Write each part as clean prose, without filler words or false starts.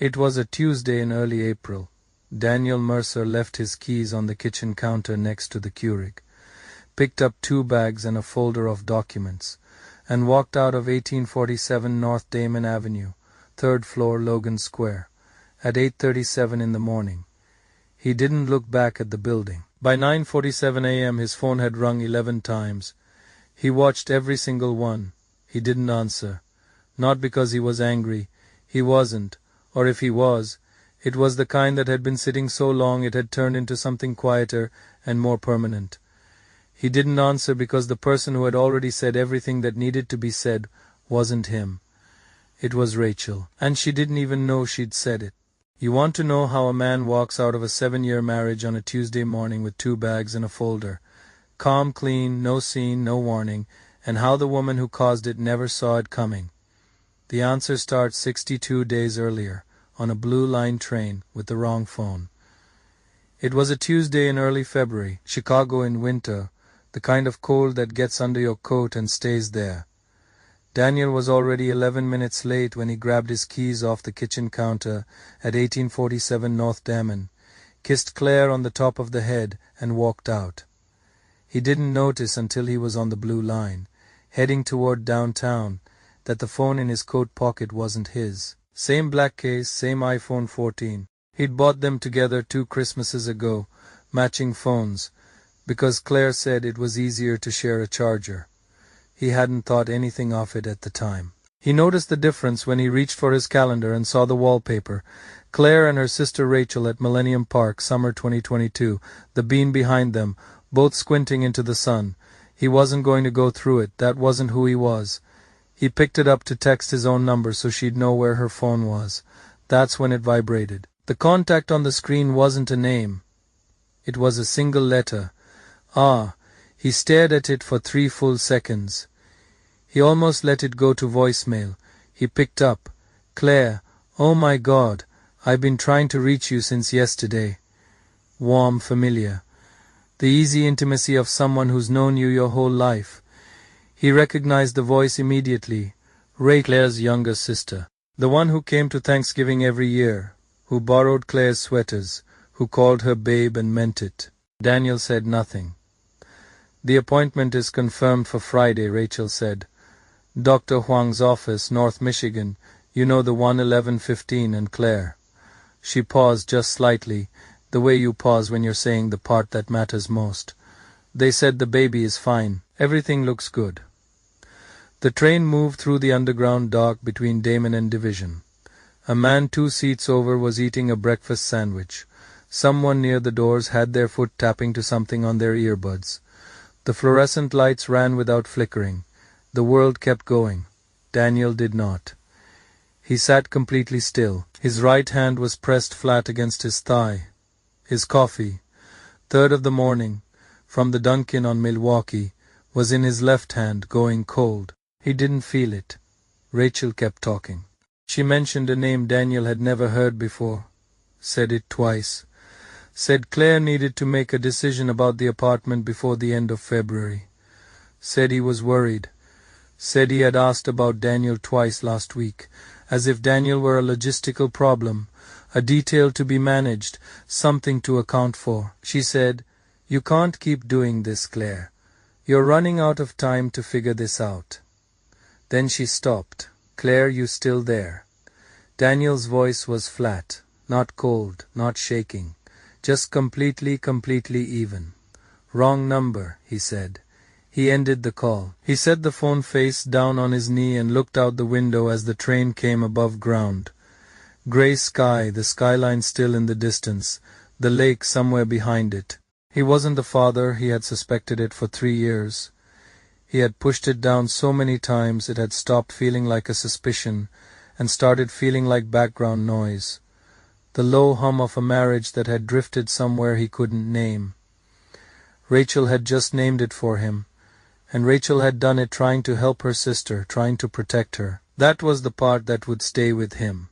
It was a Tuesday in early April. Daniel Mercer left his keys on the kitchen counter next to the Keurig, picked up 2 bags and a folder of documents, and walked out of 1847 North Damon Avenue, 3rd floor, Logan Square, at 8:37 in the morning. He didn't look back at the building. By 9:47 a.m. his phone had rung 11 times. He watched every single one. He didn't answer. Not because he was angry. He wasn't. Or if he was, it was the kind that had been sitting so long it had turned into something quieter and more permanent. He didn't answer because the person who had already said everything that needed to be said wasn't him. It was Rachel, and she didn't even know she'd said it. You want to know how a man walks out of a 7-year marriage on a Tuesday morning with 2 bags and a folder, calm, clean, no scene, no warning, and how the woman who caused it never saw it coming. The answer starts 62 days earlier, on a Blue Line train with the wrong phone. It was a Tuesday in early February, Chicago in winter, the kind of cold that gets under your coat and stays there. Daniel was already 11 minutes late when he grabbed his keys off the kitchen counter at 1847 North Damon, kissed Claire on the top of the head, and walked out. He didn't notice until he was on the Blue Line, heading toward downtown, that the phone in his coat pocket wasn't his. Same black case, same iPhone 14. He'd bought them together 2 Christmases ago, matching phones, because Claire said it was easier to share a charger. He hadn't thought anything of it at the time. He noticed the difference when he reached for his calendar and saw the wallpaper. Claire and her sister Rachel at Millennium Park, summer 2022, the bean behind them, both squinting into the sun. He wasn't going to go through it. That wasn't who he was. He picked it up to text his own number so she'd know where her phone was. That's when it vibrated. The contact on the screen wasn't a name. It was a single letter. He stared at it for 3 full seconds. He almost let it go to voicemail. He picked up. Claire, oh my God, I've been trying to reach you since yesterday. Warm, familiar. The easy intimacy of someone who's known you your whole life. He recognized the voice immediately. Claire's younger sister. The one who came to Thanksgiving every year, who borrowed Claire's sweaters, who called her babe and meant it. Daniel said nothing. The appointment is confirmed for Friday, Rachel said. Dr. Huang's office, North Michigan, you know, the one 11:15, and Claire. She paused just slightly, the way you pause when you're saying the part that matters most. They said the baby is fine. Everything looks good. The train moved through the underground dock between Damon and Division. A man 2 seats over was eating a breakfast sandwich. Someone near the doors had their foot tapping to something on their earbuds. The fluorescent lights ran without flickering. The world kept going. Daniel did not. He sat completely still. His right hand was pressed flat against his thigh. His coffee, 3rd of the morning, from the Dunkin' on Milwaukee, was in his left hand, going cold. He didn't feel it. Rachel kept talking. She mentioned a name Daniel had never heard before. Said it twice. Said Claire needed to make a decision about the apartment before the end of February. Said he was worried. Said he had asked about Daniel twice last week, as if Daniel were a logistical problem, a detail to be managed, something to account for. She said, "You can't keep doing this, Claire. You're running out of time to figure this out." Then she stopped. "Claire, you still there?" Daniel's voice was flat, not cold, not shaking, just completely even. "Wrong number," he said. He ended the call. He set the phone face down on his knee and looked out the window as the train came above ground. Gray sky, the skyline still in the distance, the lake somewhere behind it. He wasn't the father. He had suspected it for 3 years. He had pushed it down so many times it had stopped feeling like a suspicion and started feeling like background noise. The low hum of a marriage that had drifted somewhere he couldn't name. Rachel had just named it for him, and Rachel had done it trying to help her sister, trying to protect her. That was the part that would stay with him.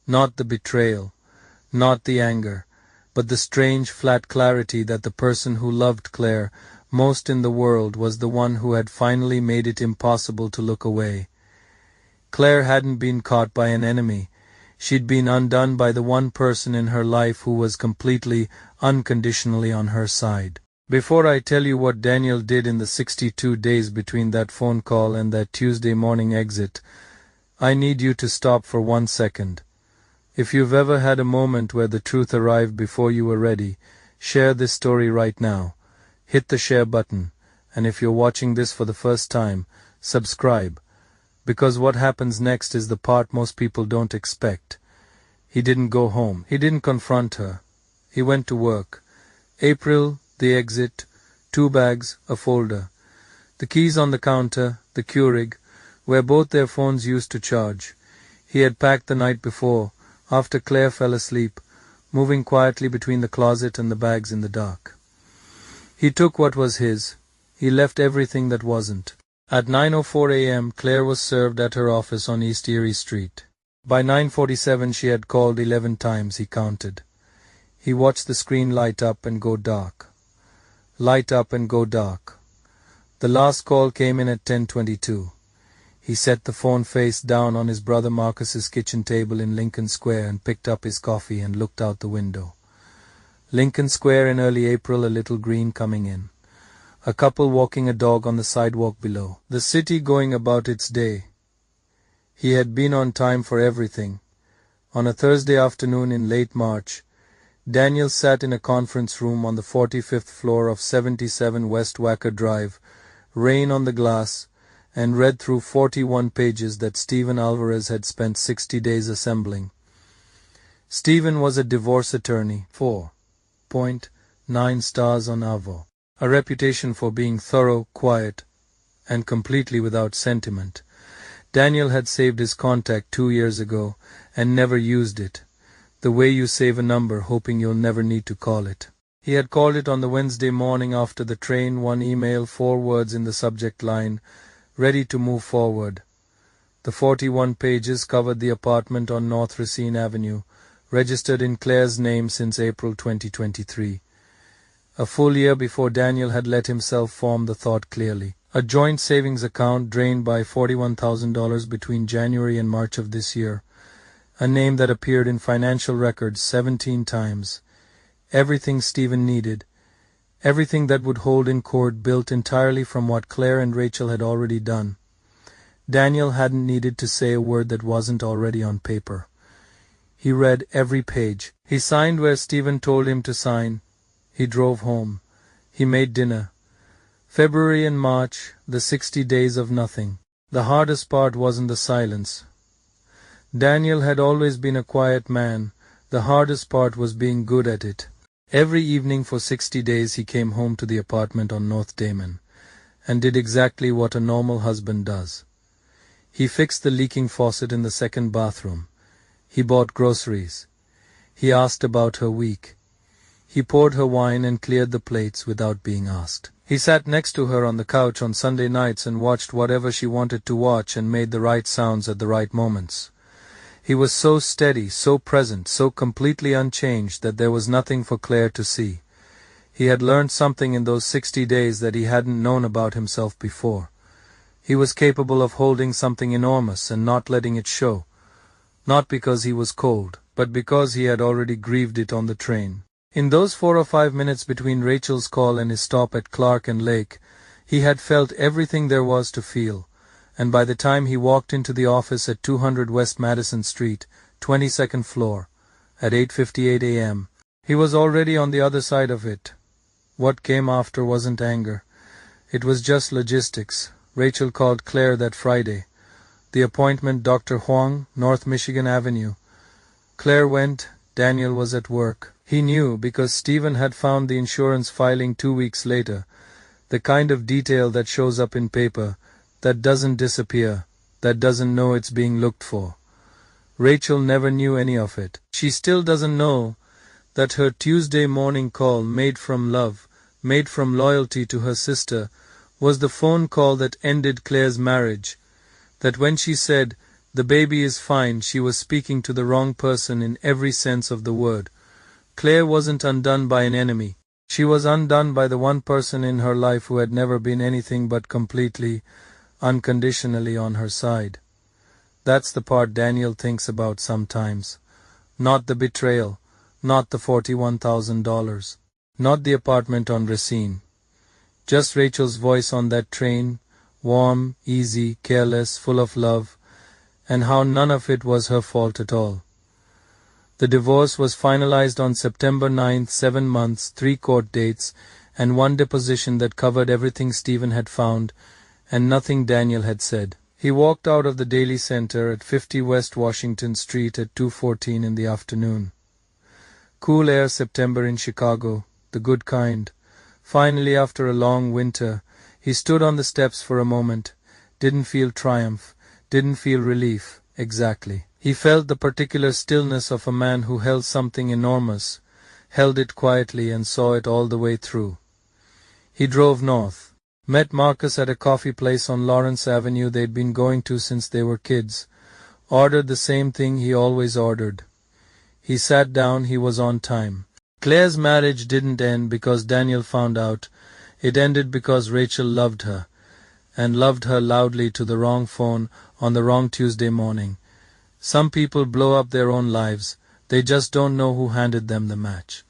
Not the betrayal, not the anger, but the strange flat clarity that the person who loved Claire most in the world was the one who had finally made it impossible to look away. Claire hadn't been caught by an enemy. She'd been undone by the one person in her life who was completely, unconditionally on her side. Before I tell you what Daniel did in the 62 days between that phone call and that Tuesday morning exit, I need you to stop for 1 second. If you've ever had a moment where the truth arrived before you were ready, share this story right now. Hit the share button, and if you're watching this for the first time, subscribe. Because what happens next is the part most people don't expect. He didn't go home. He didn't confront her. He went to work. April, the exit, 2 bags, a folder. The keys on the counter, the Keurig, where both their phones used to charge. He had packed the night before, after Claire fell asleep, moving quietly between the closet and the bags in the dark. He took what was his. He left everything that wasn't. At 9:04 a.m., Claire was served at her office on East Erie Street. By 9:47 she had called 11 times, he counted. He watched the screen light up and go dark. Light up and go dark. The last call came in at 10:22. He set the phone face down on his brother Marcus's kitchen table in Lincoln Square and picked up his coffee and looked out the window. Lincoln Square in early April, a little green coming in. A couple walking a dog on the sidewalk below. The city going about its day. He had been on time for everything. On a Thursday afternoon in late March, Daniel sat in a conference room on the 45th floor of 77 West Wacker Drive, rain on the glass, and read through 41 pages that Stephen Alvarez had spent 60 days assembling. Stephen was a divorce attorney, 4.9 stars on Avvo. A reputation for being thorough, quiet, and completely without sentiment. Daniel had saved his contact 2 years ago and never used it, the way you save a number hoping you'll never need to call it. He had called it on the Wednesday morning after the train, 1 email, 4 words in the subject line, ready to move forward. The 41 pages covered the apartment on North Racine Avenue, registered in Claire's name since April 2023. A full year before Daniel had let himself form the thought clearly. A joint savings account drained by $41,000 between January and March of this year. A name that appeared in financial records 17 times. Everything Stephen needed. Everything that would hold in court built entirely from what Claire and Rachel had already done. Daniel hadn't needed to say a word that wasn't already on paper. He read every page. He signed where Stephen told him to sign. He drove home. He made dinner. February and March, the 60 days of nothing. The hardest part wasn't the silence. Daniel had always been a quiet man. The hardest part was being good at it. Every evening for 60 days he came home to the apartment on North Damon, and did exactly what a normal husband does. He fixed the leaking faucet in the second bathroom. He bought groceries. He asked about her week. He poured her wine and cleared the plates without being asked. He sat next to her on the couch on Sunday nights and watched whatever she wanted to watch and made the right sounds at the right moments. He was so steady, so present, so completely unchanged that there was nothing for Claire to see. He had learned something in those 60 days that he hadn't known about himself before. He was capable of holding something enormous and not letting it show. Not because he was cold, but because he had already grieved it on the train. In those 4 or 5 minutes between Rachel's call and his stop at Clark and Lake, he had felt everything there was to feel, and by the time he walked into the office at 200 West Madison Street, 22nd floor, at 8:58 a.m., he was already on the other side of it. What came after wasn't anger. It was just logistics. Rachel called Claire that Friday. The appointment, Dr. Huang, North Michigan Avenue. Claire went. Daniel was at work. He knew because Stephen had found the insurance filing 2 weeks later, the kind of detail that shows up in paper, that doesn't disappear, that doesn't know it's being looked for. Rachel never knew any of it. She still doesn't know that her Tuesday morning call, made from love, made from loyalty to her sister, was the phone call that ended Claire's marriage, that when she said, "The baby is fine," she was speaking to the wrong person in every sense of the word. Claire wasn't undone by an enemy. She was undone by the one person in her life who had never been anything but completely, unconditionally on her side. That's the part Daniel thinks about sometimes. Not the betrayal, not the $41,000, not the apartment on Racine. Just Rachel's voice on that train, warm, easy, careless, full of love, and how none of it was her fault at all. The divorce was finalized on September 9th, 7 months, 3 court dates, and 1 deposition that covered everything Stephen had found and nothing Daniel had said. He walked out of the Daily Center at 50 West Washington Street at 2:14 in the afternoon. Cool air September in Chicago, the good kind. Finally, after a long winter, he stood on the steps for a moment, didn't feel triumph, didn't feel relief, exactly. He felt the particular stillness of a man who held something enormous, held it quietly and saw it all the way through. He drove north, met Marcus at a coffee place on Lawrence Avenue they'd been going to since they were kids, ordered the same thing he always ordered. He sat down, he was on time. Claire's marriage didn't end because Daniel found out. It ended because Rachel loved her, and loved her loudly to the wrong phone on the wrong Tuesday morning. Some people blow up their own lives. They just don't know who handed them the match.